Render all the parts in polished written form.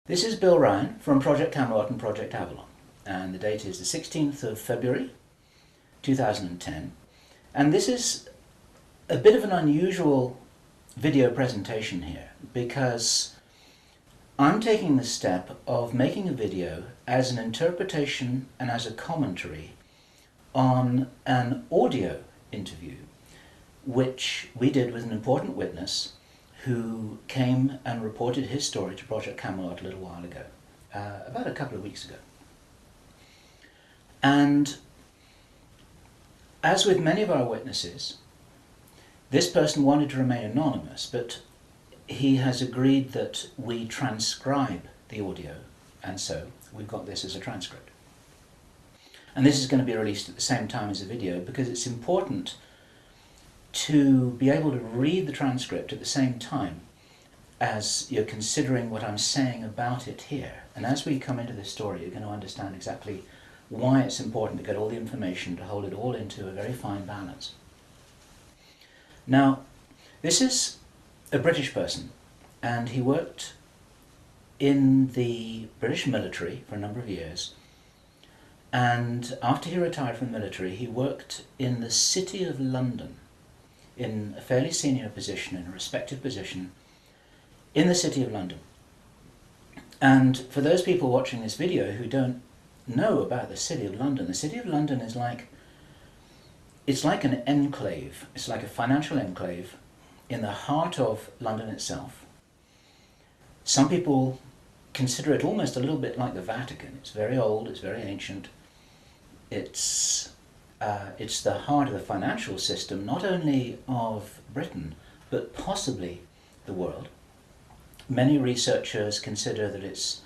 This is Bill Ryan from Project Camelot and Project Avalon, and the date is the 16th of February 2010, and this is a bit of an unusual video presentation here because I'm taking the step of making a video as an interpretation and as a commentary on an audio interview which we did with an important witness who came and reported his story to Project Camelot a little while ago, about a couple of weeks ago. And as with many of our witnesses, this person wanted to remain anonymous, but he has agreed that we transcribe the audio, and so we've got this as a transcript. And this is going to be released at the same time as the video because it's important to be able to read the transcript at the same time as you're considering what I'm saying about it here. And as we come into this story, you're going to understand exactly why it's important to get all the information, to hold it all into a very fine balance. Now, this is a British person, and he worked in the British military for a number of years. And after he retired from the military, he worked in the City of London, in a fairly senior position, in a respected position, in the City of London. And for those people watching this video who don't know about the City of London, the City of London is it's like an enclave. It's like a financial enclave in the heart of London itself. Some people consider it almost a little bit like the Vatican. It's very old, it's very ancient. It's the heart of the financial system, not only of Britain, but possibly the world. Many researchers consider that it's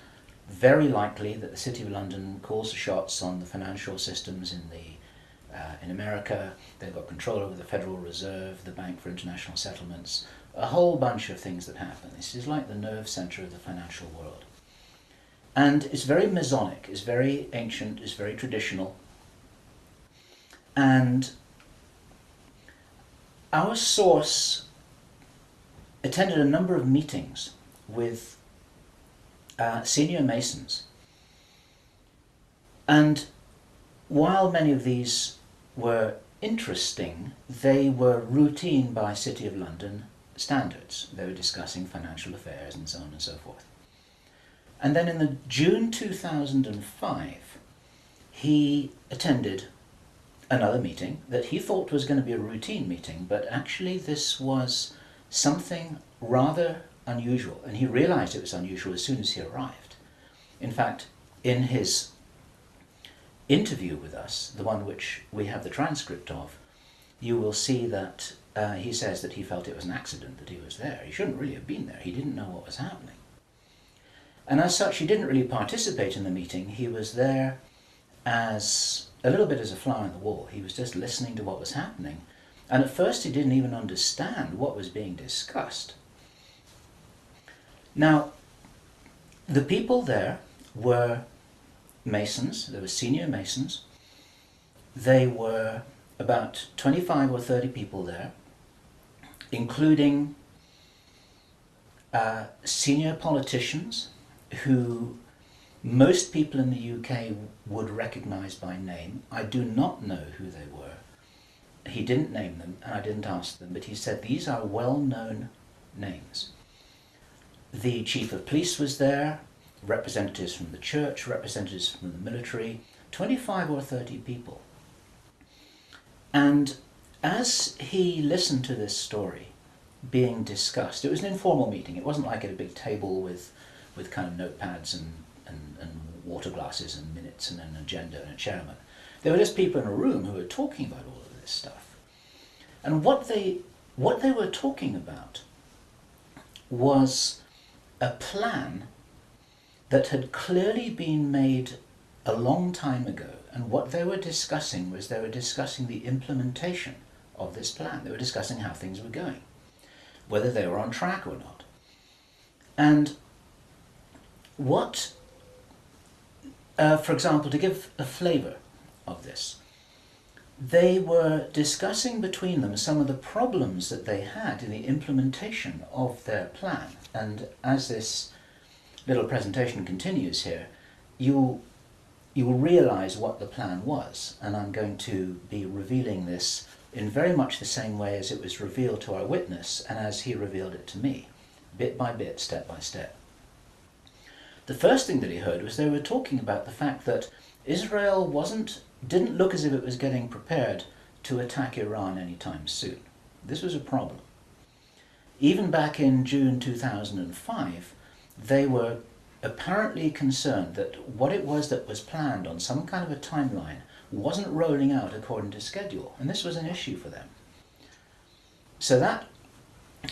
very likely that the City of London calls the shots on the financial systems in America. They've got control over the Federal Reserve, the Bank for International Settlements, a whole bunch of things that happen. This is like the nerve center of the financial world. And it's very Masonic, it's very ancient, it's very traditional. And our source attended a number of meetings with senior Masons. And while many of these were interesting, they were routine by City of London standards. They were discussing financial affairs and so on and so forth. And then in the June 2005, he attended another meeting that he thought was going to be a routine meeting, but actually this was something rather unusual, and he realized it was unusual as soon as he arrived. In fact, in his interview with us, the one which we have the transcript of, you will see that he says that he felt it was an accident that he was there. He shouldn't really have been there. He didn't know what was happening. And as such, he didn't really participate in the meeting. He was there as a little bit as a fly on the wall. He was just listening to what was happening. And at first he didn't even understand what was being discussed. Now, the people there were Masons. They were senior Masons. They were about 25 or 30 people there, including senior politicians who most people in the UK would recognize by name. I do not know who they were. He didn't name them, and I didn't ask them, but he said these are well-known names. The chief of police was there, representatives from the church, representatives from the military, 25 or 30 people. And as he listened to this story being discussed, it was an informal meeting. It wasn't like at a big table with kind of notepads and water glasses and minutes and an agenda and a chairman. There were just people in a room who were talking about all of this stuff. And what they were talking about was a plan that had clearly been made a long time ago. And what they were discussing was they were discussing the implementation of this plan. They were discussing how things were going, whether they were on track or not. And what for example, to give a flavour of this, they were discussing between them some of the problems that they had in the implementation of their plan. And as this little presentation continues here, you will realize what the plan was, and I'm going to be revealing this in very much the same way as it was revealed to our witness and as he revealed it to me, bit by bit, step by step. The first thing that he heard was they were talking about the fact that Israel didn't look as if it was getting prepared to attack Iran anytime soon. This was a problem. Even back in June 2005, they were apparently concerned that what it was that was planned on some kind of a timeline wasn't rolling out according to schedule, and this was an issue for them. So that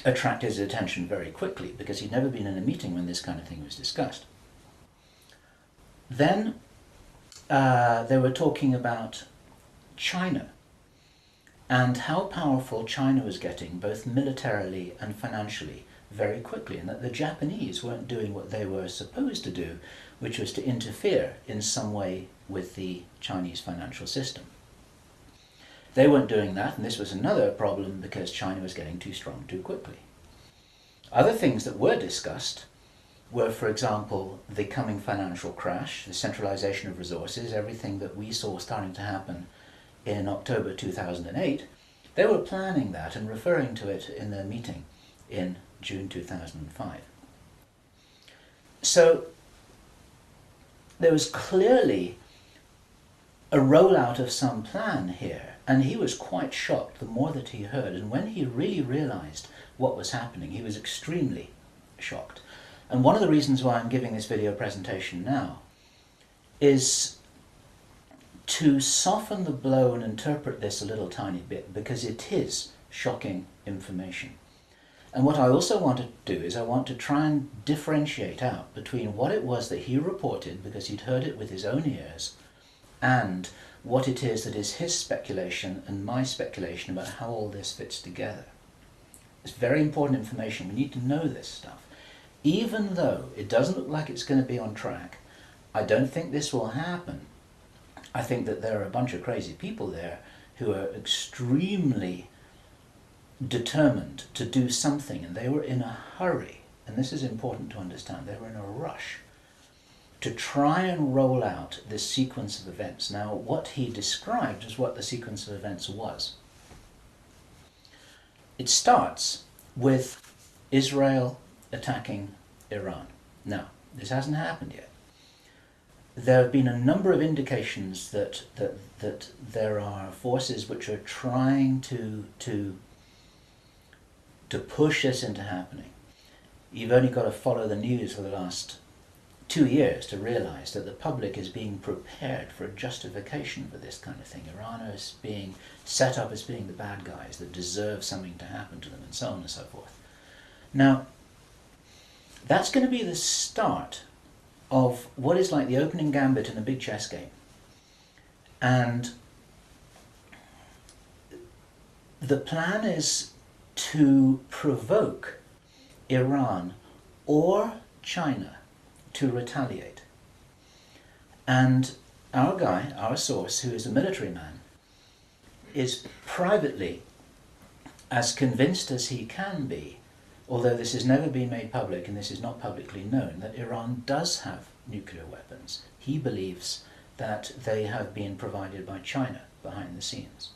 attracted his attention very quickly, because he'd never been in a meeting when this kind of thing was discussed. Then they were talking about China and how powerful China was getting, both militarily and financially, very quickly, and that the Japanese weren't doing what they were supposed to do, which was to interfere in some way with the Chinese financial system. They weren't doing that, and this was another problem because China was getting too strong too quickly. Other things that were discussed were, for example, the coming financial crash, the centralization of resources, everything that we saw starting to happen in October 2008. They were planning that and referring to it in their meeting in June 2005. So there was clearly a rollout of some plan here, and he was quite shocked the more that he heard, and when he really realized what was happening, he was extremely shocked. And one of the reasons why I'm giving this video presentation now is to soften the blow and interpret this a little tiny bit, because it is shocking information. And what I also want to do is I want to try and differentiate out between what it was that he reported, because he'd heard it with his own ears, and what it is that is his speculation and my speculation about how all this fits together. It's very important information. We need to know this stuff. Even though it doesn't look like it's going to be on track, I don't think this will happen. I think that there are a bunch of crazy people there who are extremely determined to do something, and they were in a hurry, and this is important to understand. They were in a rush to try and roll out this sequence of events. Now, what he described is what the sequence of events was. It starts with Israel attacking Iran. Now, this hasn't happened yet. There have been a number of indications that there are forces which are trying to push this into happening. You've only got to follow the news for the last 2 years to realize that the public is being prepared for a justification for this kind of thing. Iran is being set up as being the bad guys that deserve something to happen to them, and so on and so forth. Now, that's going to be the start of what is like the opening gambit in a big chess game. And the plan is to provoke Iran or China to retaliate. And our guy, our source, who is a military man, is privately as convinced as he can be, although this has never been made public and this is not publicly known, that Iran does have nuclear weapons. He believes that they have been provided by China behind the scenes.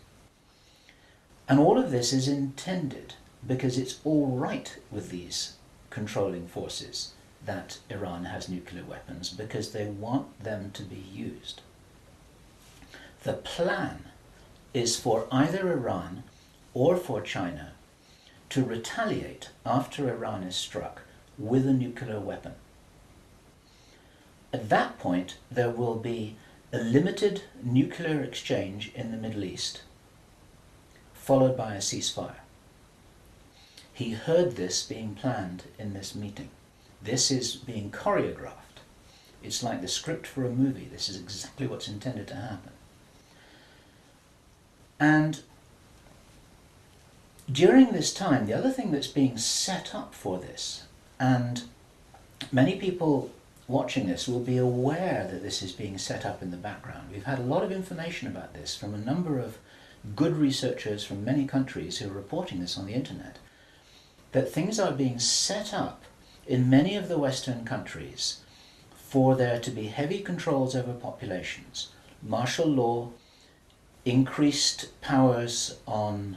And all of this is intended because it's all right with these controlling forces that Iran has nuclear weapons, because they want them to be used. The plan is for either Iran or for China to retaliate after Iran is struck with a nuclear weapon. At that point, there will be a limited nuclear exchange in the Middle East, followed by a ceasefire. He heard this being planned in this meeting. This is being choreographed. It's like the script for a movie. This is exactly what's intended to happen. And during this time, the other thing that's being set up for this, and many people watching this will be aware that this is being set up in the background. We've had a lot of information about this from a number of good researchers from many countries who are reporting this on the internet, that things are being set up in many of the Western countries, for there to be heavy controls over populations, martial law, increased powers on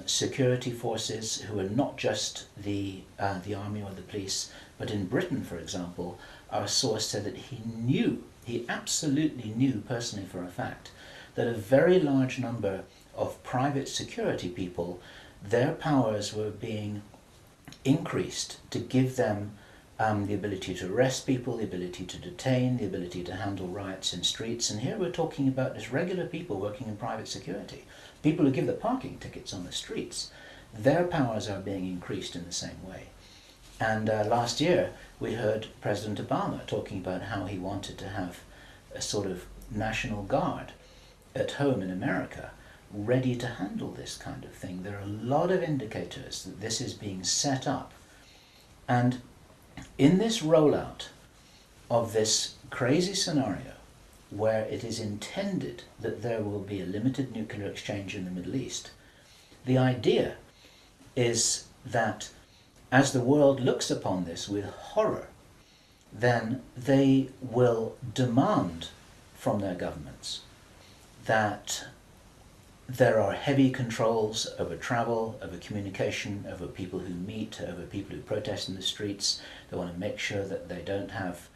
security forces who are not just the army or the police, but in Britain, for example, our source said that he absolutely knew personally for a fact, that a very large number of private security people, their powers were being increased to give them the ability to arrest people, the ability to detain, the ability to handle riots in streets. And here we're talking about just regular people working in private security, people who give the parking tickets on the streets. Their powers are being increased in the same way. And last year we heard President Obama talking about how he wanted to have a sort of national guard at home in America ready to handle this kind of thing. There are a lot of indicators that this is being set up. And in this rollout of this crazy scenario, where it is intended that there will be a limited nuclear exchange in the Middle East, the idea is that as the world looks upon this with horror, then they will demand from their governments that there are heavy controls over travel, over communication, over people who meet, over people who protest in the streets. They want to make sure that they don't have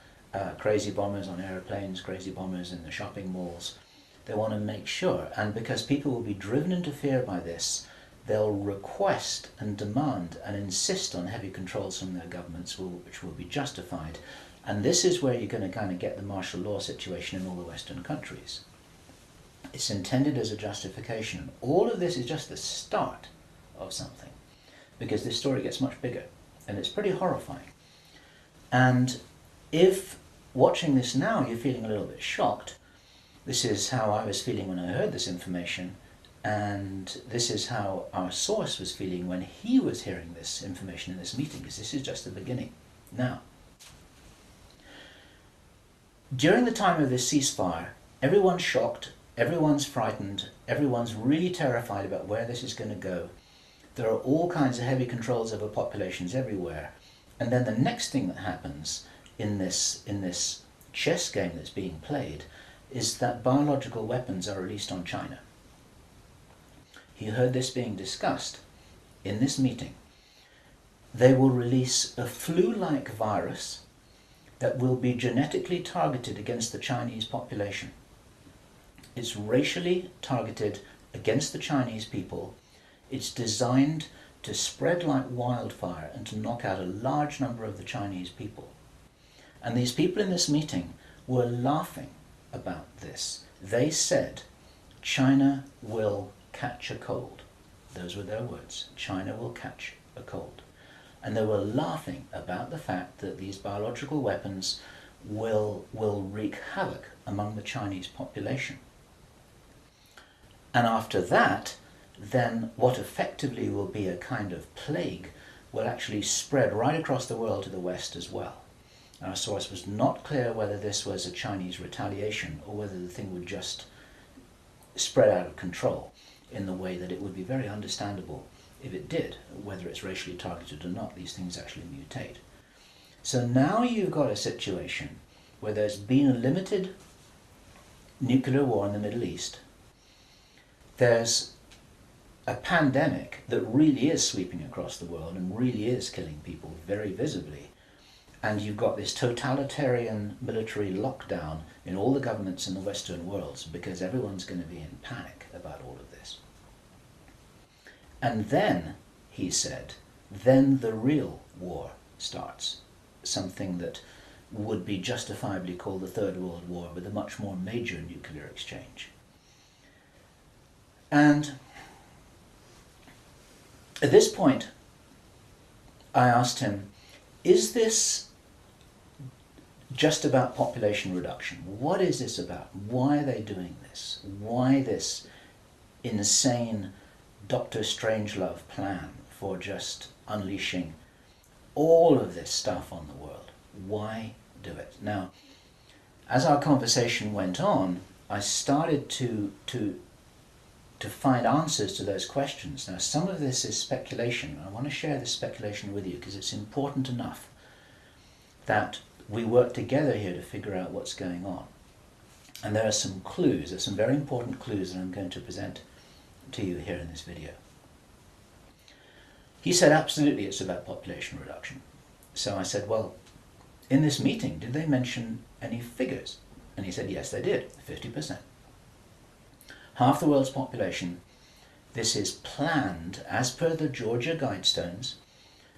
crazy bombers on airplanes, crazy bombers in the shopping malls. They want to make sure, and because people will be driven into fear by this, they'll request and demand and insist on heavy controls from their governments, which will be justified. And this is where you're going to kind of get the martial law situation in all the Western countries. It's intended as a justification. And all of this is just the start of something, because this story gets much bigger, and it's pretty horrifying. And if watching this now you're feeling a little bit shocked, this is how I was feeling when I heard this information, and this is how our source was feeling when he was hearing this information in this meeting, because this is just the beginning. Now, during the time of this ceasefire, everyone's shocked, everyone's frightened, everyone's really terrified about where this is going to go. There are all kinds of heavy controls over populations everywhere. And then the next thing that happens in this chess game that's being played is that biological weapons are released on China. You heard this being discussed in this meeting. They will release a flu-like virus that will be genetically targeted against the Chinese population. It's racially targeted against the Chinese people. It's designed to spread like wildfire and to knock out a large number of the Chinese people. And these people in this meeting were laughing about this. They said, China will catch a cold. Those were their words. China will catch a cold. And they were laughing about the fact that these biological weapons will wreak havoc among the Chinese population. And after that, then what effectively will be a kind of plague will actually spread right across the world to the West as well. Our source was not clear whether this was a Chinese retaliation or whether the thing would just spread out of control in the way that it would be very understandable if it did, whether it's racially targeted or not. These things actually mutate. So now you've got a situation where there's been a limited nuclear war in the Middle East. There's a pandemic that really is sweeping across the world and really is killing people very visibly. And you've got this totalitarian military lockdown in all the governments in the Western world because everyone's going to be in panic about all of this. And then, he said, then the real war starts. Something that would be justifiably called the Third World War, with a much more major nuclear exchange. And at this point, I asked him, is this just about population reduction? What is this about? Why are they doing this? Why this insane Dr. Strangelove plan for just unleashing all of this stuff on the world? Why do it? Now, as our conversation went on, I started to find answers to those questions. Now, some of this is speculation. I want to share this speculation with you because it's important enough that we work together here to figure out what's going on. And there are some clues, there's some very important clues that I'm going to present to you here in this video. He said absolutely it's about population reduction. So I said, well, in this meeting, did they mention any figures? And he said, yes, they did, 50%. Half the world's population. This is planned as per the Georgia Guidestones.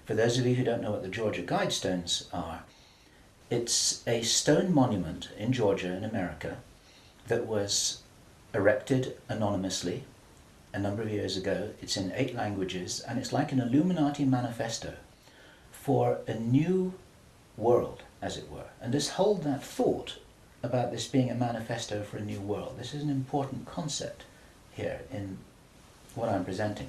For those of you who don't know what the Georgia Guidestones are, it's a stone monument in Georgia in America that was erected anonymously a number of years ago. It's in 8 languages, and it's like an Illuminati manifesto for a new world, as it were. And just hold that thought about this being a manifesto for a new world. This is an important concept here in what I'm presenting.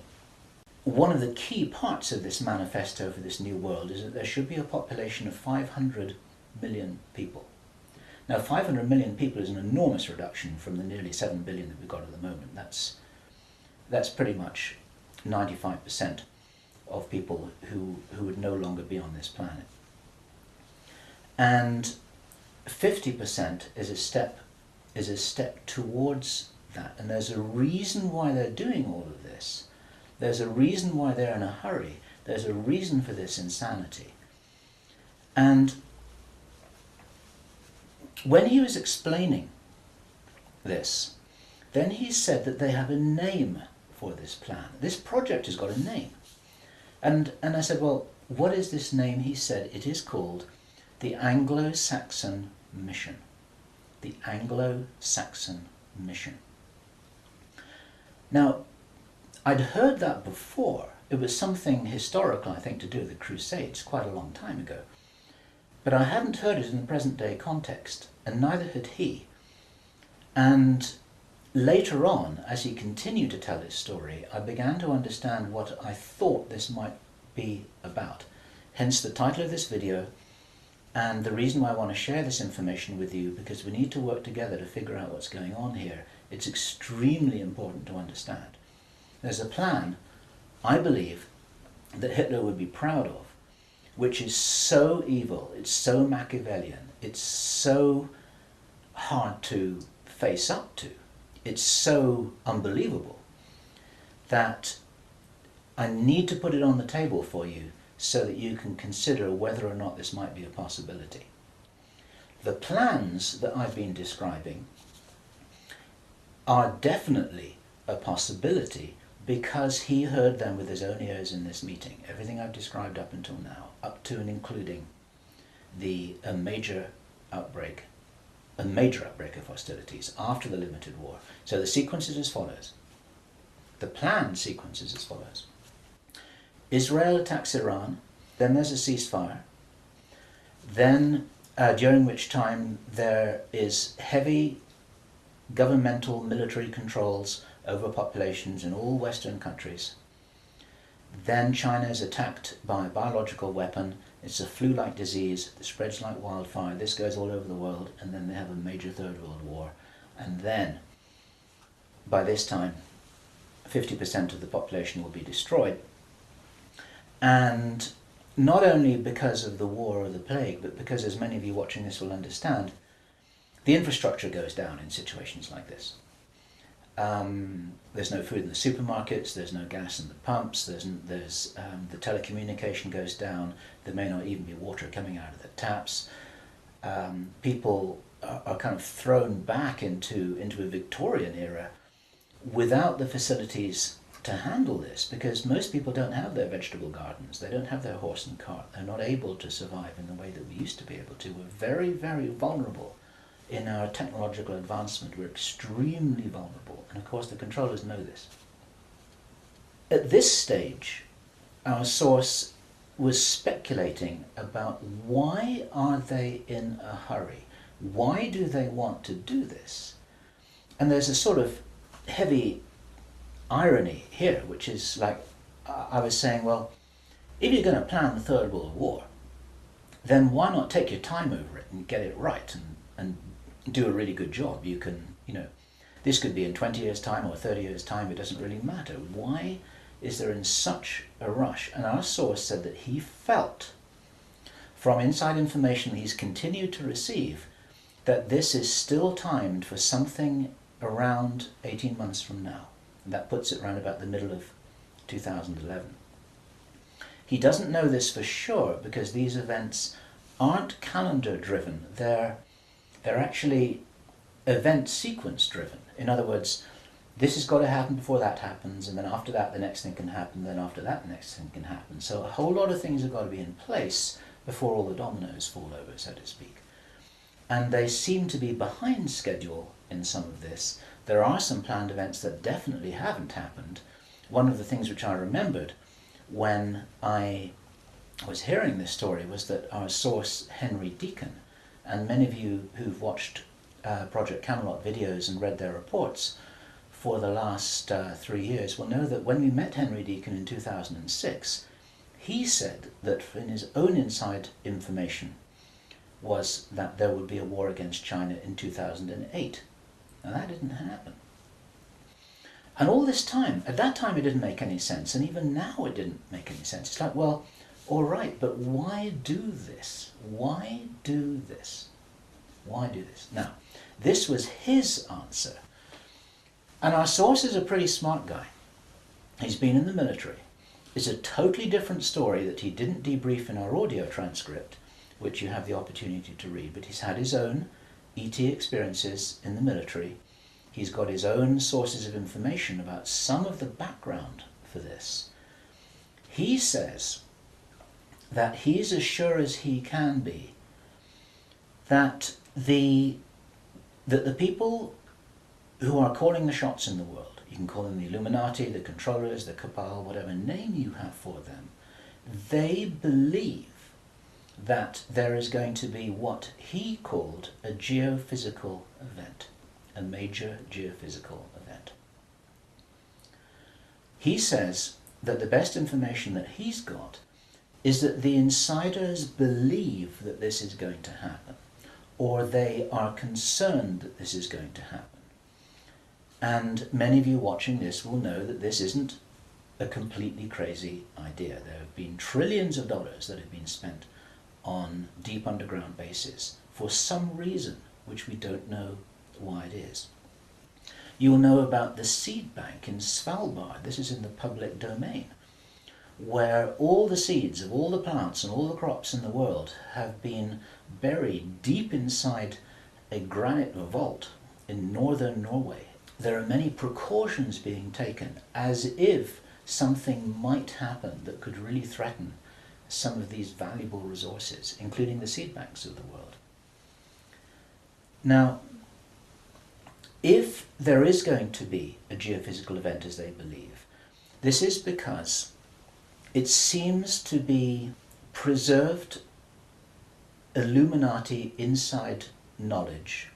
One of the key parts of this manifesto for this new world is that there should be a population of 500 million people. Now, 500 million people is an enormous reduction from the nearly 7 billion that we've got at the moment. That's pretty much 95% of people who would no longer be on this planet. And 50% is a step towards that. And there's a reason why they're doing all of this. There's a reason why they're in a hurry. There's a reason for this insanity. And when he was explaining this, then he said that they have a name for this plan. This project has got a name. And I said, well, what is this name? He said it is called the Anglo-Saxon Mission. The Anglo-Saxon Mission. Now, I'd heard that before. It was something historical, I think, to do with the Crusades quite a long time ago. But I hadn't heard it in the present day context, and neither had he. And later on, as he continued to tell his story, I began to understand what I thought this might be about. Hence the title of this video, and the reason why I want to share this information with you, because we need to work together to figure out what's going on here. It's extremely important to understand. There's a plan, I believe, that Hitler would be proud of, which is so evil, it's so Machiavellian, it's so hard to face up to, it's so unbelievable, that I need to put it on the table for you so that you can consider whether or not this might be a possibility. The plans that I've been describing are definitely a possibility because he heard them with his own ears in this meeting. Everything I've described up until now, up to and including a major outbreak of hostilities after the limited war. So the sequence is as follows. The planned sequence is as follows. Israel attacks Iran, then there's a ceasefire, then during which time there is heavy governmental military controls over populations in all Western countries. Then China is attacked by a biological weapon. It's a flu-like disease that spreads like wildfire. This goes all over the world, and then they have a major Third World War. And then, by this time, 50% of the population will be destroyed. And not only because of the war or the plague, but because, as many of you watching this will understand, the infrastructure goes down in situations like this. There's no food in the supermarkets, there's no gas in the pumps, the telecommunication goes down, there may not even be water coming out of the taps. People are kind of thrown back into a Victorian era without the facilities to handle this, because most people don't have their vegetable gardens, they don't have their horse and cart, they're not able to survive in the way that we used to be able to. We're very, very vulnerable. In our technological advancement, we're extremely vulnerable, and of course the controllers know this. At this stage, our source was speculating about why are they in a hurry? Why do they want to do this? And there's a sort of heavy irony here, which is like, I was saying, well, if you're going to plan the Third World War, then why not take your time over it and get it right and do a really good job? You can, this could be in 20 years' time or 30 years' time, it doesn't really matter. Why is there in such a rush? And our source said that he felt from inside information he's continued to receive, that this is still timed for something around 18 months from now. And that puts it around about the middle of 2011. He doesn't know this for sure because these events aren't calendar driven, they're actually event sequence driven. In other words, this has got to happen before that happens, and then after that the next thing can happen, then after that the next thing can happen. So a whole lot of things have got to be in place before all the dominoes fall over, so to speak. And they seem to be behind schedule in some of this. There are some planned events that definitely haven't happened. One of the things which I remembered when I was hearing this story was that our source, Henry Deacon, and many of you who've watched Project Camelot videos and read their reports for the last 3 years will know that when we met Henry Deacon in 2006, he said that in his own inside information was that there would be a war against China in 2008. Now that didn't happen. And all this time, at that time it didn't make any sense, and even now it didn't make any sense. It's like, well, all right, but why do this? Why do this? Why do this? Now, this was his answer. And our source is a pretty smart guy. He's been in the military. It's a totally different story that he didn't debrief in our audio transcript, which you have the opportunity to read, but he's had his own ET experiences in the military. He's got his own sources of information about some of the background for this. He says that he's as sure as he can be that the people who are calling the shots in the world, you can call them the Illuminati, the controllers, the cabal, whatever name you have for them, they believe that there is going to be what he called a geophysical event, a major geophysical event. He says that the best information that he's got is that the insiders believe that this is going to happen, or they are concerned that this is going to happen. And many of you watching this will know that this isn't a completely crazy idea. There have been trillions of dollars that have been spent on deep underground bases for some reason which we don't know why it is. You will know about the seed bank in Svalbard. This is in the public domain, where all the seeds of all the plants and all the crops in the world have been buried deep inside a granite vault in northern Norway. There are many precautions being taken as if something might happen that could really threaten some of these valuable resources, including the seed banks of the world. Now, if there is going to be a geophysical event as they believe, this is because it seems to be preserved Illuminati inside knowledge,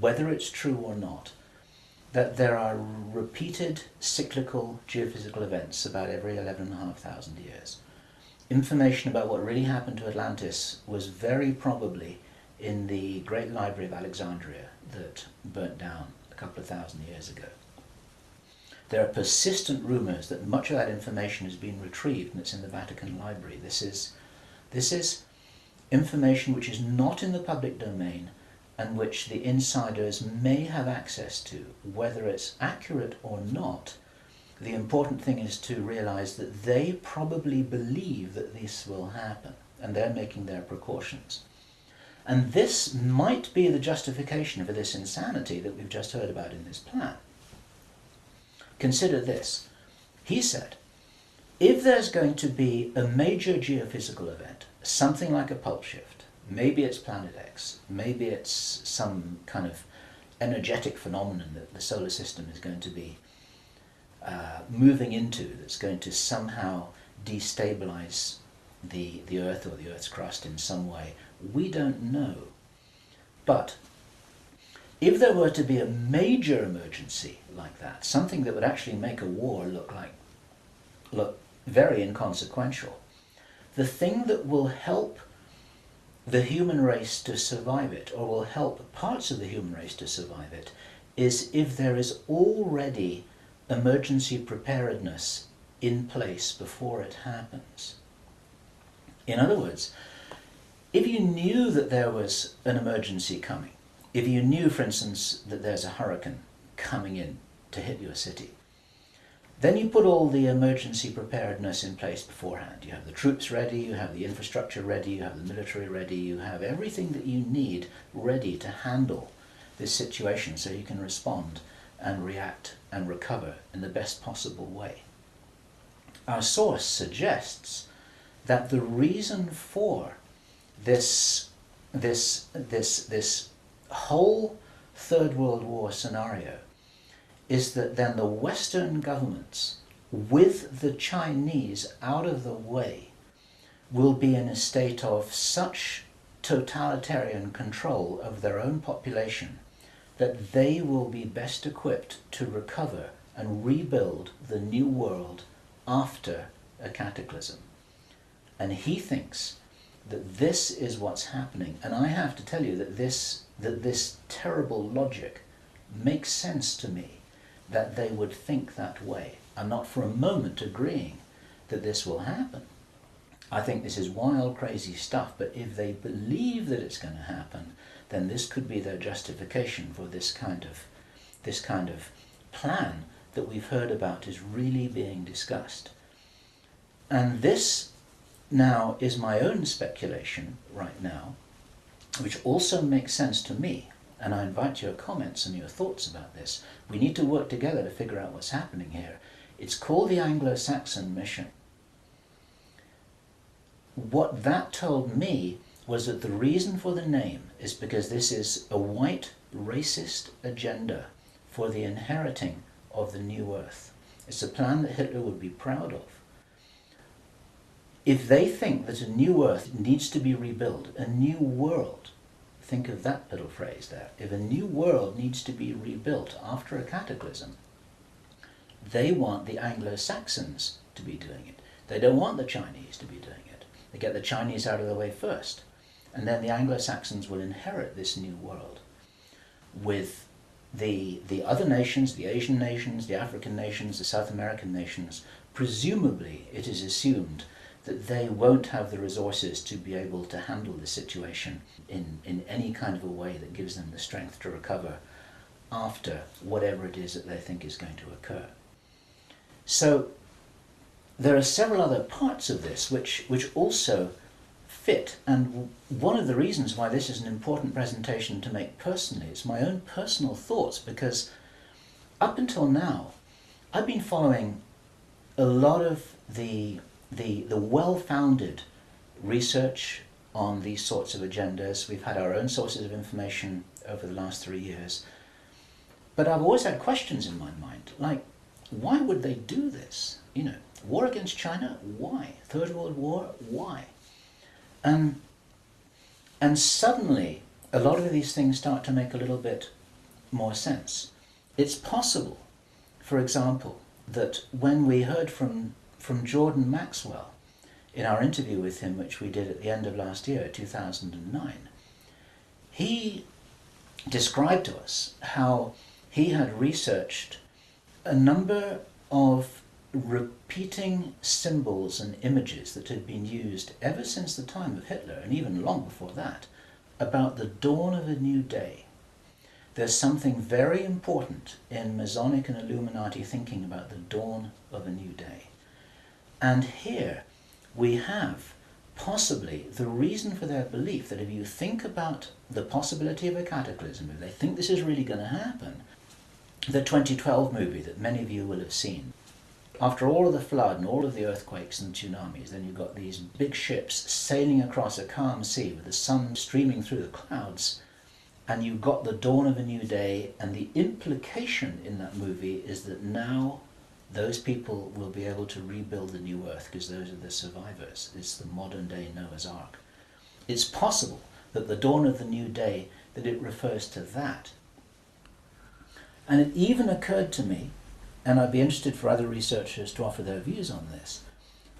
whether it's true or not, that there are repeated cyclical geophysical events about every 11,500 years. Information about what really happened to Atlantis was very probably in the Great Library of Alexandria that burnt down a couple of thousand years ago. There are persistent rumors that much of that information has been retrieved and it's in the Vatican Library. This is information which is not in the public domain and which the insiders may have access to. Whether it's accurate or not, the important thing is to realize that they probably believe that this will happen and they're making their precautions. And this might be the justification for this insanity that we've just heard about in this plan. Consider this. He said, if there's going to be a major geophysical event, something like a pulse shift, maybe it's Planet X, maybe it's some kind of energetic phenomenon that the solar system is going to be moving into, that's going to somehow destabilize the Earth or the Earth's crust in some way. We don't know. But if there were to be a major emergency like that, something that would actually make a war look very inconsequential, the thing that will help the human race to survive it, or will help parts of the human race to survive it, is if there is already emergency preparedness in place before it happens. In other words, If you knew that there was an emergency coming, if you knew, for instance, that there's a hurricane coming in to hit your city, then you put all the emergency preparedness in place beforehand. You have the troops ready, you have the infrastructure ready, you have the military ready, you have everything that you need ready to handle this situation so you can respond and react and recover in the best possible way. Our source suggests that the reason for this whole Third World War scenario is that then the Western governments, with the Chinese out of the way, will be in a state of such totalitarian control of their own population that they will be best equipped to recover and rebuild the new world after a cataclysm. And he thinks that this is what's happening. And I have to tell you that this terrible logic makes sense to me, that they would think that way. I'm not for a moment agreeing that this will happen. I think this is wild, crazy stuff, but if they believe that it's going to happen, then this could be their justification for this kind of plan that we've heard about is really being discussed. And this now is my own speculation right now, which also makes sense to me. And I invite your comments and your thoughts about this. We need to work together to figure out what's happening here. It's called the Anglo-Saxon mission. What that told me was that the reason for the name is because this is a white racist agenda for the inheriting of the new earth. It's a plan that Hitler would be proud of. If they think that a new earth needs to be rebuilt, a new world, think of that little phrase there. If a new world needs to be rebuilt after a cataclysm, they want the Anglo-Saxons to be doing it. They don't want the Chinese to be doing it. They get the Chinese out of the way first. And then the Anglo-Saxons will inherit this new world with the other nations, the Asian nations, the African nations, the South American nations. Presumably, it is assumed that they won't have the resources to be able to handle the situation in any kind of a way that gives them the strength to recover after whatever it is that they think is going to occur. So there are several other parts of this which also fit, and one of the reasons why this is an important presentation to make personally is my own personal thoughts, because up until now I've been following a lot of the well-founded research on these sorts of agendas. We've had our own sources of information over the last 3 years. But I've always had questions in my mind, like, why would they do this? You know, war against China, why? Third World War, why? And suddenly, a lot of these things start to make a little bit more sense. It's possible, for example, that when we heard from Jordan Maxwell in our interview with him, which we did at the end of last year, 2009, he described to us how he had researched a number of repeating symbols and images that had been used ever since the time of Hitler, and even long before that, about the dawn of a new day. There's something very important in Masonic and Illuminati thinking about the dawn of a new day. And here we have possibly the reason for their belief that if you think about the possibility of a cataclysm, if they think this is really going to happen, the 2012 movie that many of you will have seen, after all of the flood and all of the earthquakes and tsunamis, then you've got these big ships sailing across a calm sea with the sun streaming through the clouds, and you've got the dawn of a new day, and the implication in that movie is that now those people will be able to rebuild the new earth because those are the survivors. It's the modern day Noah's Ark. It's possible that the dawn of the new day, that it refers to that. And it even occurred to me, and I'd be interested for other researchers to offer their views on this,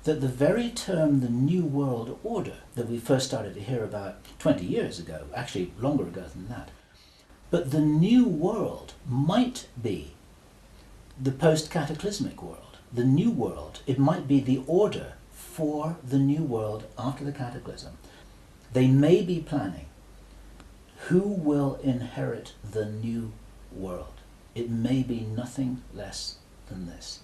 that the very term the New World Order that we first started to hear about 20 years ago, actually longer ago than that, but the New World might be the post-cataclysmic world, the New World. It might be the order for the New World after the cataclysm. They may be planning who will inherit the new world. It may be nothing less than this.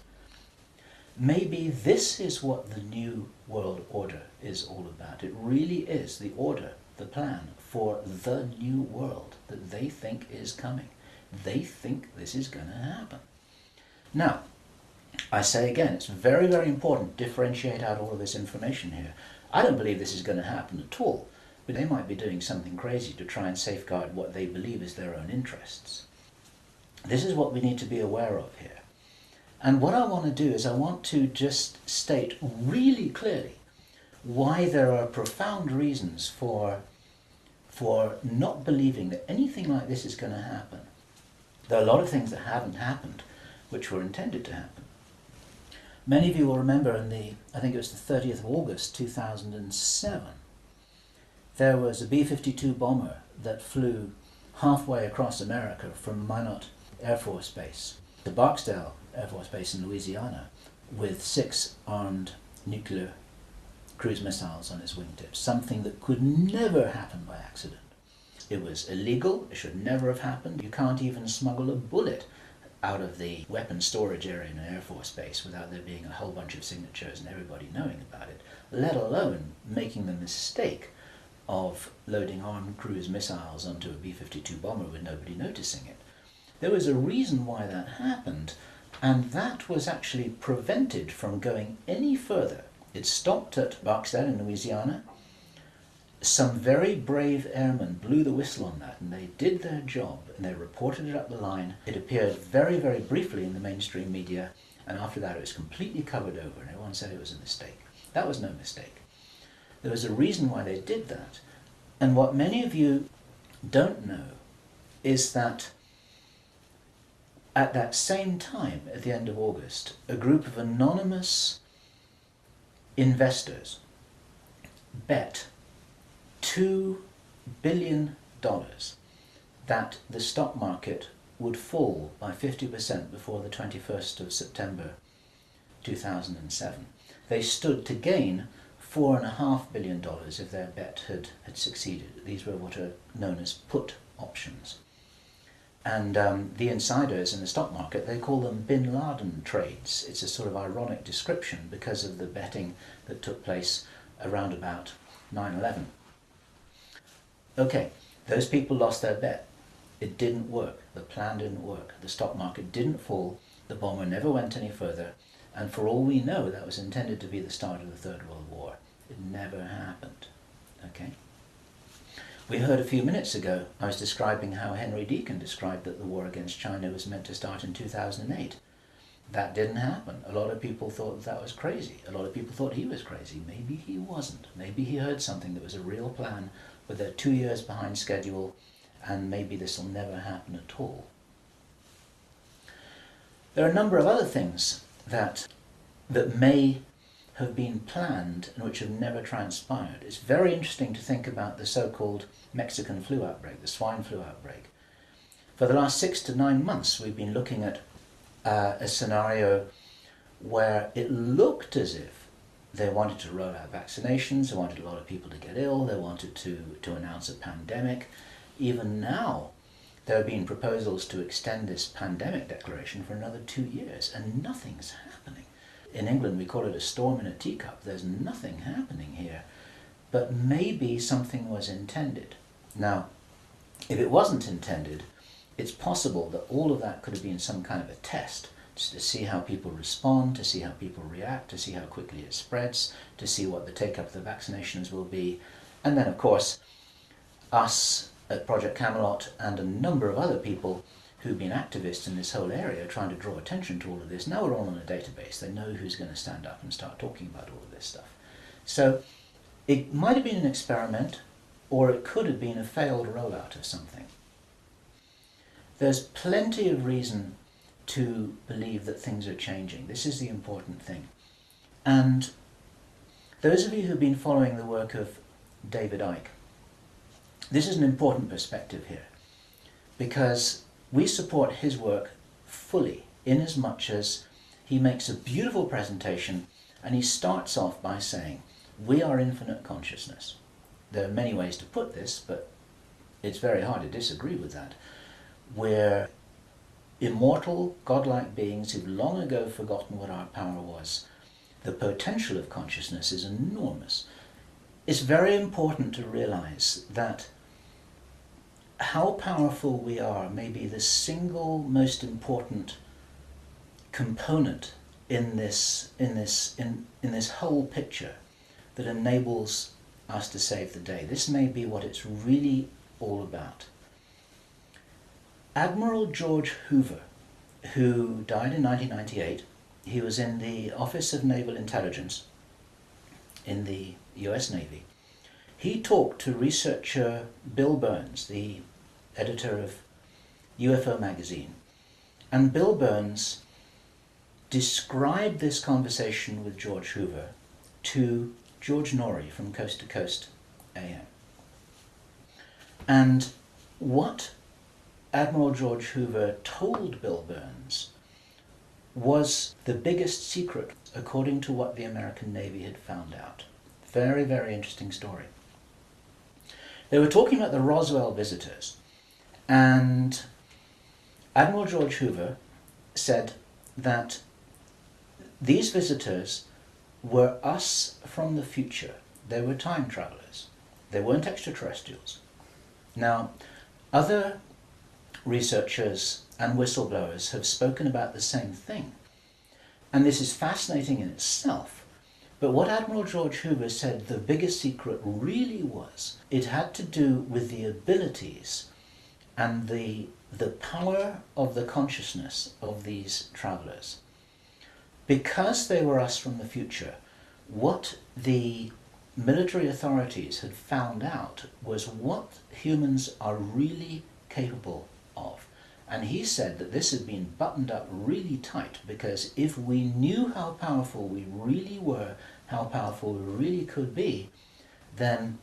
Maybe this is what the new world order is all about. It really is the order, the plan for the new world that they think is coming. They think this is going to happen. Now, I say again, it's very, very important to differentiate out all of this information here. I don't believe this is going to happen at all, but they might be doing something crazy to try and safeguard what they believe is their own interests. This is what we need to be aware of here. And what I want to do is I want to just state really clearly why there are profound reasons for not believing that anything like this is going to happen. There are a lot of things that haven't happened which were intended to happen. Many of you will remember I think it was the 30th of August 2007, there was a B-52 bomber that flew halfway across America from Minot Air Force Base to Barksdale Air Force Base in Louisiana with 6 armed nuclear cruise missiles on its wingtips, something that could never happen by accident. It was illegal, it should never have happened. You can't even smuggle a bullet out of the weapons storage area in an Air Force Base without there being a whole bunch of signatures and everybody knowing about it, let alone making the mistake of loading armed cruise missiles onto a B-52 bomber with nobody noticing it. There was a reason why that happened, and that was actually prevented from going any further. It stopped at Barksdale in Louisiana. Some very brave airmen blew the whistle on that, and they did their job, and they reported it up the line. It appeared very, very briefly in the mainstream media, and after that it was completely covered over, and everyone said it was a mistake. That was no mistake. There was a reason why they did that, and what many of you don't know is that at that same time, at the end of August, a group of anonymous investors bet $2 billion that the stock market would fall by 50% before the 21st of September 2007. They stood to gain $4.5 billion if their bet had succeeded. These were what are known as put options. And the insiders in the stock market, they call them bin Laden trades. It's a sort of ironic description because of the betting that took place around about 9/11. Okay, those people lost their bet. It didn't work. The plan didn't work. The stock market didn't fall. The bomber never went any further. And for all we know, that was intended to be the start of the Third World War. It never happened. Okay? We heard a few minutes ago, I was describing how Henry Deacon described that the war against China was meant to start in 2008. That didn't happen. A lot of people thought that was crazy. A lot of people thought he was crazy. Maybe he wasn't. Maybe he heard something that was a real plan, but they're 2 years behind schedule, and maybe this will never happen at all. There are a number of other things that may have been planned and which have never transpired. It's very interesting to think about the so-called Mexican flu outbreak, the swine flu outbreak. For the last 6 to 9 months we've been looking at a scenario where it looked as if they wanted to roll out vaccinations, they wanted a lot of people to get ill, they wanted to announce a pandemic. Even now there have been proposals to extend this pandemic declaration for another 2 years, and nothing's happening. In England we call it a storm in a teacup. There's nothing happening here, but maybe something was intended. Now, if it wasn't intended, it's possible that all of that could have been some kind of a test, just to see how people respond, to see how people react, to see how quickly it spreads, to see what the take-up of the vaccinations will be. And then, of course, us at Project Camelot and a number of other people who've been activists in this whole area trying to draw attention to all of this, now we're all on a database. They know who's going to stand up and start talking about all of this stuff. So it might have been an experiment, or it could have been a failed rollout of something. There's plenty of reason to believe that things are changing. This is the important thing. And those of you who've been following the work of David Icke, this is an important perspective here, because we support his work fully, in as much as he makes a beautiful presentation and he starts off by saying, we are infinite consciousness. there are many ways to put this, but it's very hard to disagree with that. We're immortal, godlike beings who've long ago forgotten what our power was. The potential of consciousness is enormous. It's very important to realize that how powerful we are may be the single most important component in this whole picture that enables us to save the day. This may be what it's really all about. Admiral George Hoover, who died in 1998, he was in the Office of Naval Intelligence in the US Navy. He talked to researcher Bill Burns, the editor of UFO magazine, and Bill Burns described this conversation with George Hoover to George Norrie from Coast to Coast AM. And what Admiral George Hoover told Bill Burns was the biggest secret according to what the American Navy had found out. Very, very interesting story. They were talking about the Roswell visitors, and Admiral George Hoover said that these visitors were us from the future. They were time travelers. They weren't extraterrestrials. Now, other researchers and whistleblowers have spoken about the same thing, and this is fascinating in itself. But what Admiral George Hoover said the biggest secret really was, it had to do with the abilities and the power of the consciousness of these travelers. Because they were us from the future, what the military authorities had found out was what humans are really capable of. And he said that this had been buttoned up really tight, because if we knew how powerful we really were, how powerful we really could be, then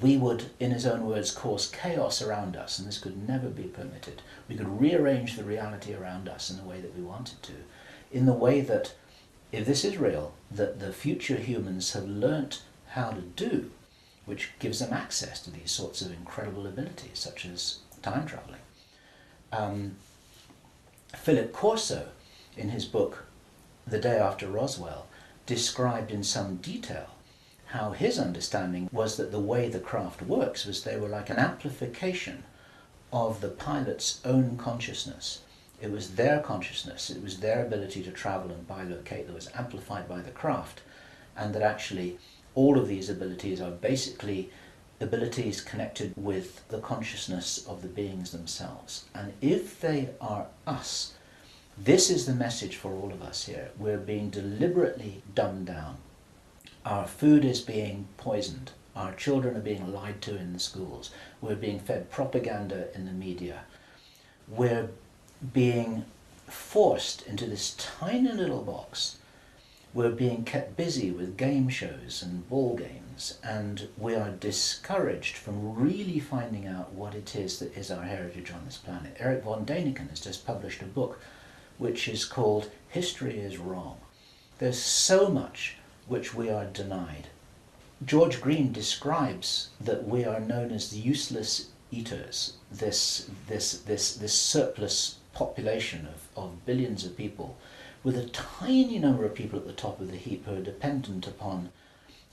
we would, in his own words, cause chaos around us, and this could never be permitted. We could rearrange the reality around us in the way that we wanted to, in the way that, if this is real, that the future humans have learnt how to do, which gives them access to these sorts of incredible abilities, such as time traveling. Philip Corso, in his book The Day After Roswell, described in some detail how his understanding was that the way the craft works was they were like an amplification of the pilot's own consciousness. It was their consciousness, it was their ability to travel and bilocate that was amplified by the craft, and that actually all of these abilities are basically abilities connected with the consciousness of the beings themselves. And if they are us, this is the message for all of us here. We're being deliberately dumbed down. Our food is being poisoned. Our children are being lied to in the schools. We're being fed propaganda in the media. We're being forced into this tiny little box. We're being kept busy with game shows and ball games, and we are discouraged from really finding out what it is that is our heritage on this planet. Eric von Däniken has just published a book which is called History is Wrong. There's so much which we are denied. George Green describes that we are known as the useless eaters, this surplus population of billions of people, with a tiny number of people at the top of the heap who are dependent upon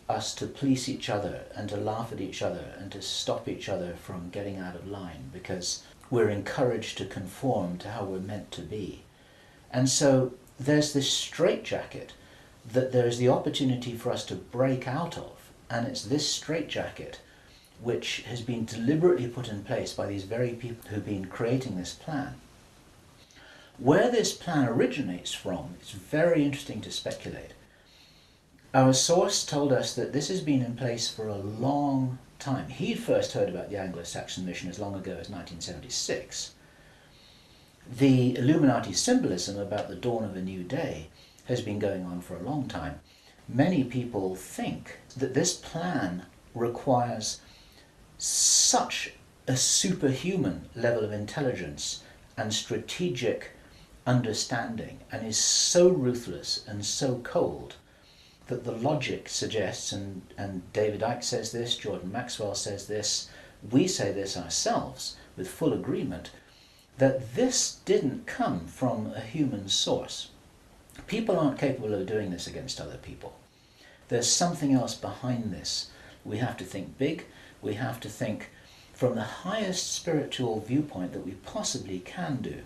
us to police each other and to laugh at each other and to stop each other from getting out of line, because we're encouraged to conform to how we're meant to be. And so there's this straitjacket that there's the opportunity for us to break out of, and it's this straitjacket which has been deliberately put in place by these very people who've been creating this plan. Where this plan originates from, it's very interesting to speculate. Our source told us that this has been in place for a long time. He'd first heard about the Anglo-Saxon mission as long ago as 1976. The Illuminati symbolism about the dawn of a new day has been going on for a long time. Many people think that this plan requires such a superhuman level of intelligence and strategic understanding, and is so ruthless and so cold, that the logic suggests, and David Icke says this, Jordan Maxwell says this, we say this ourselves with full agreement, that this didn't come from a human source. People aren't capable of doing this against other people. There's something else behind this. We have to think big. We have to think from the highest spiritual viewpoint that we possibly can do.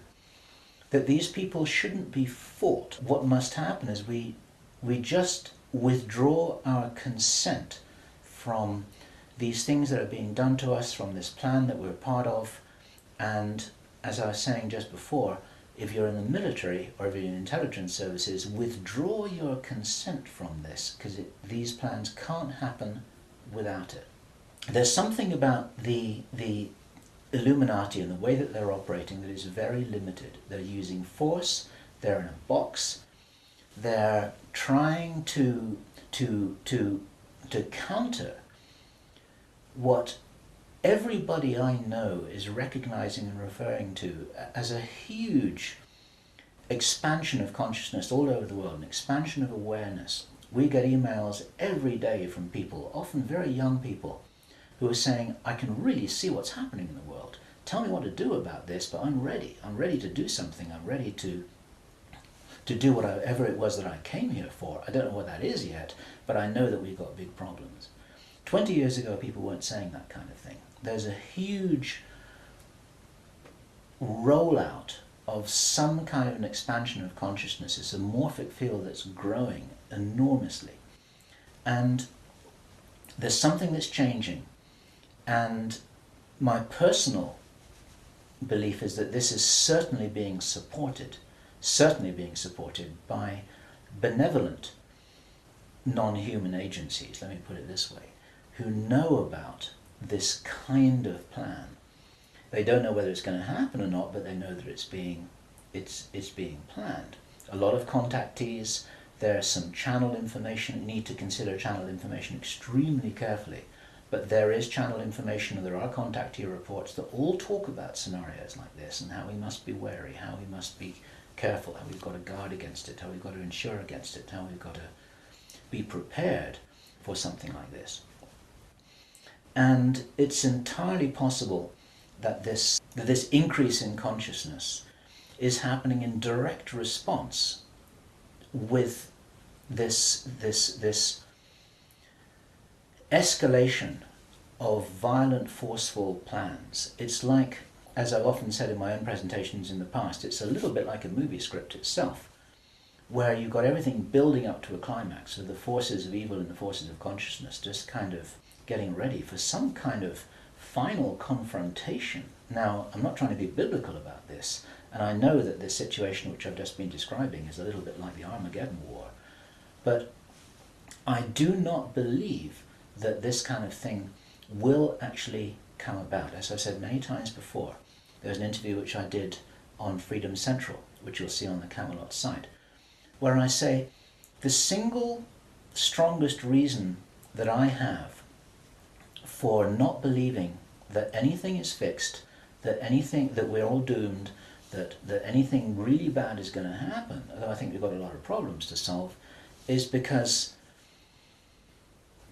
That these people shouldn't be fought. What must happen is we just withdraw our consent from these things that are being done to us, from this plan that we're part of. And as I was saying just before, if you're in the military or if you're in intelligence services, withdraw your consent from this, because these plans can't happen without it. There's something about the Illuminati and the way that they're operating that is very limited. They're using force, they're in a box, they're trying to counter what everybody I know is recognizing and referring to as a huge expansion of consciousness all over the world, an expansion of awareness. We get emails every day from people, often very young people, who are saying, I can really see what's happening in the world. Tell me what to do about this, but I'm ready. I'm ready to do something. I'm ready to do whatever it was that I came here for. I don't know what that is yet, but I know that we've got big problems. 20 years ago, people weren't saying that kind of thing. There's a huge rollout of some kind of an expansion of consciousness. It's a morphic field that's growing enormously. And there's something that's changing. And my personal belief is that this is certainly being supported by benevolent non-human agencies, let me put it this way, who know about this kind of plan. They don't know whether it's going to happen or not, but they know that it's being planned. A lot of contactees, there's some channel information. You need to consider channel information extremely carefully. But there is channel information, and there are contactee reports that all talk about scenarios like this and how we must be wary, how we must be careful, how we've got to guard against it, how we've got to insure against it, how we've got to be prepared for something like this. And it's entirely possible that this increase in consciousness is happening in direct response with this escalation of violent, forceful plans. It's like, as I've often said in my own presentations in the past, it's a little bit like a movie script itself, where you've got everything building up to a climax, so the forces of evil and the forces of consciousness just kind of getting ready for some kind of final confrontation. Now, I'm not trying to be biblical about this, and I know that this situation which I've just been describing is a little bit like the Armageddon War, but I do not believe that this kind of thing will actually come about. As I've said many times before, there's an interview which I did on Freedom Central, which you'll see on the Camelot site, where I say the single strongest reason that I have for not believing that anything is fixed, that we're all doomed, that anything really bad is going to happen, although I think we've got a lot of problems to solve, is because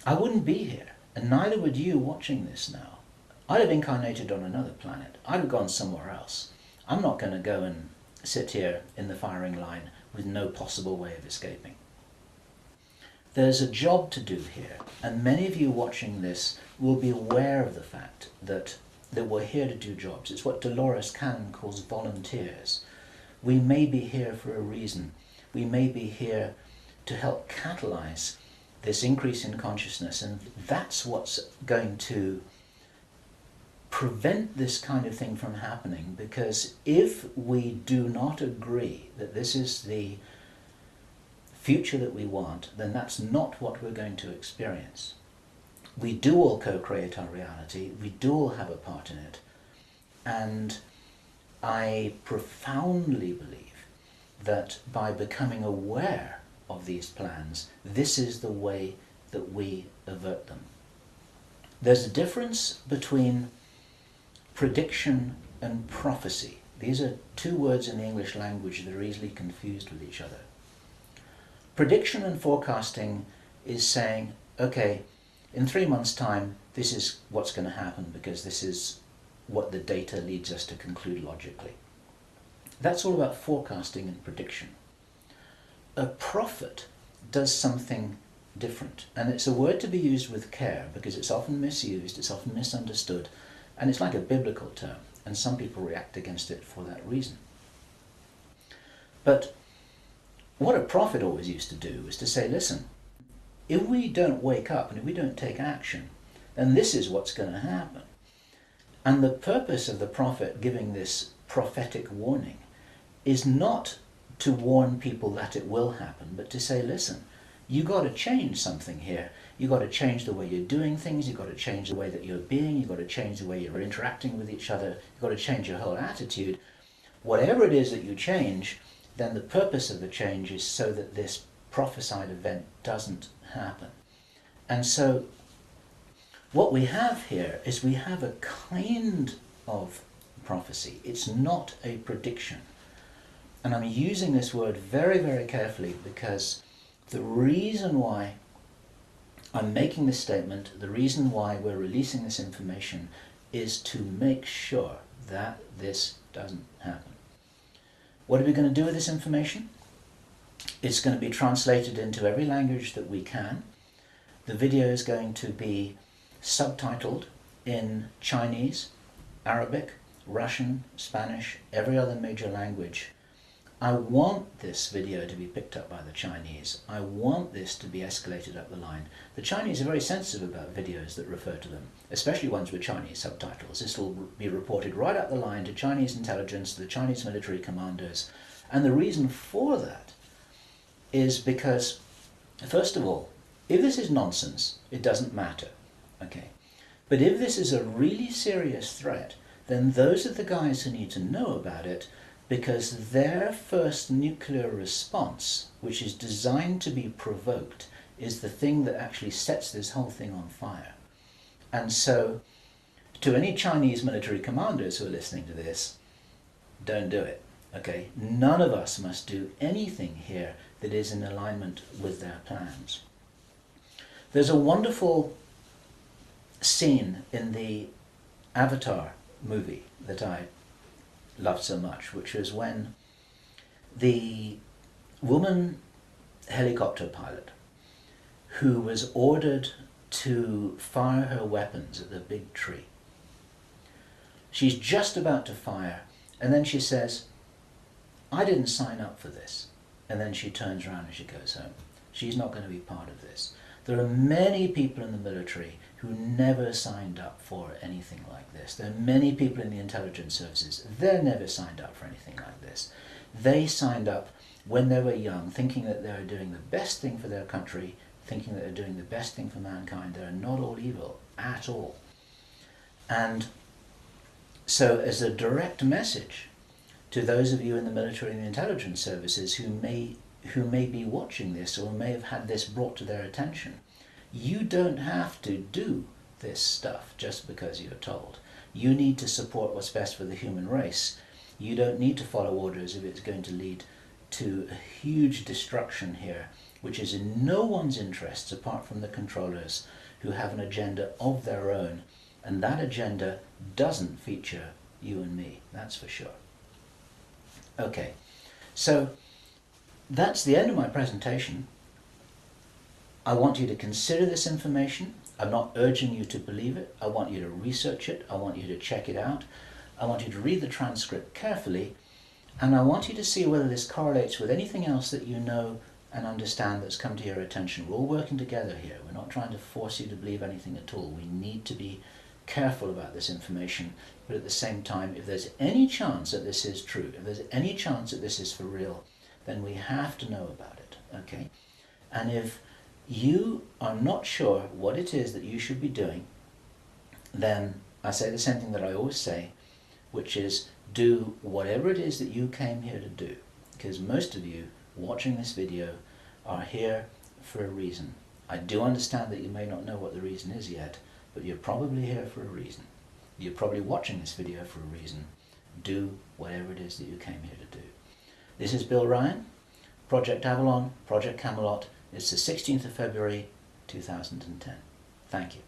I wouldn't be here, and neither would you watching this now. I'd have incarnated on another planet. I'd have gone somewhere else. I'm not going to go and sit here in the firing line with no possible way of escaping. There's a job to do here, and many of you watching this will be aware of the fact that we're here to do jobs. It's what Dolores Cannon calls volunteers. We may be here for a reason. We may be here to help catalyze this increase in consciousness, and that's what's going to prevent this kind of thing from happening, because if we do not agree that this is the future that we want, then that's not what we're going to experience. We do all co-create our reality, we do all have a part in it, and I profoundly believe that by becoming aware of these plans, this is the way that we avert them. There's a difference between prediction and prophecy. These are two words in the English language that are easily confused with each other. Prediction and forecasting is saying, okay, in 3 months' time, this is what's going to happen because this is what the data leads us to conclude logically. That's all about forecasting and prediction. A prophet does something different, and it's a word to be used with care because it's often misused, it's often misunderstood, and it's like a biblical term, and some people react against it for that reason. But what a prophet always used to do was to say, listen, if we don't wake up and if we don't take action, then this is what's going to happen. And the purpose of the prophet giving this prophetic warning is not to warn people that it will happen, but to say, listen, you got to change something here. You got to change the way you're doing things. You got to change the way that you're being. You got to change the way you're interacting with each other. You got to change your whole attitude. Whatever it is that you change, then the purpose of the change is so that this prophesied event doesn't happen. And so what we have here is we have a kind of prophecy. It's not a prediction. And I'm using this word very, very carefully because the reason why I'm making this statement, the reason why we're releasing this information is to make sure that this doesn't happen. What are we going to do with this information? It's going to be translated into every language that we can. The video is going to be subtitled in Chinese, Arabic, Russian, Spanish, every other major language. I want this video to be picked up by the Chinese. I want this to be escalated up the line. The Chinese are very sensitive about videos that refer to them, especially ones with Chinese subtitles. This will be reported right up the line to Chinese intelligence, to the Chinese military commanders. And the reason for that is because, first of all, if this is nonsense, it doesn't matter, okay? But if this is a really serious threat, then those are the guys who need to know about it, because their first nuclear response, which is designed to be provoked, is the thing that actually sets this whole thing on fire. And so, to any Chinese military commanders who are listening to this, don't do it, okay? None of us must do anything here that is in alignment with their plans. There's a wonderful scene in the Avatar movie that I loved so much, which was when the woman helicopter pilot who was ordered to fire her weapons at the big tree, she's just about to fire, and then she says, I didn't sign up for this. And then she turns around and she goes home. She's not going to be part of this. There are many people in the military who never signed up for anything like this. There are many people in the intelligence services, they never signed up for anything like this. They signed up when they were young, thinking that they were doing the best thing for their country, thinking that they're doing the best thing for mankind. They're not all evil at all. And so as a direct message to those of you in the military and the intelligence services who may be watching this or may have had this brought to their attention, you don't have to do this stuff just because you're told. You need to support what's best for the human race. You don't need to follow orders if it's going to lead to a huge destruction here, which is in no one's interests apart from the controllers who have an agenda of their own, and that agenda doesn't feature you and me, that's for sure. Okay, so that's the end of my presentation. I want you to consider this information. I'm not urging you to believe it. I want you to research it. I want you to check it out. I want you to read the transcript carefully, and I want you to see whether this correlates with anything else that you know and understand that's come to your attention. We're all working together here. We're not trying to force you to believe anything at all. We need to be careful about this information, but at the same time, if there's any chance that this is true, if there's any chance that this is for real, then we have to know about it, okay? And if you are not sure what it is that you should be doing, then I say the same thing that I always say, which is do whatever it is that you came here to do, because most of you watching this video are here for a reason. I do understand that you may not know what the reason is yet, but you're probably here for a reason. You're probably watching this video for a reason. Do whatever it is that you came here to do. This is Bill Ryan, Project Avalon, Project Camelot. It's the 16th of February 2010. Thank you.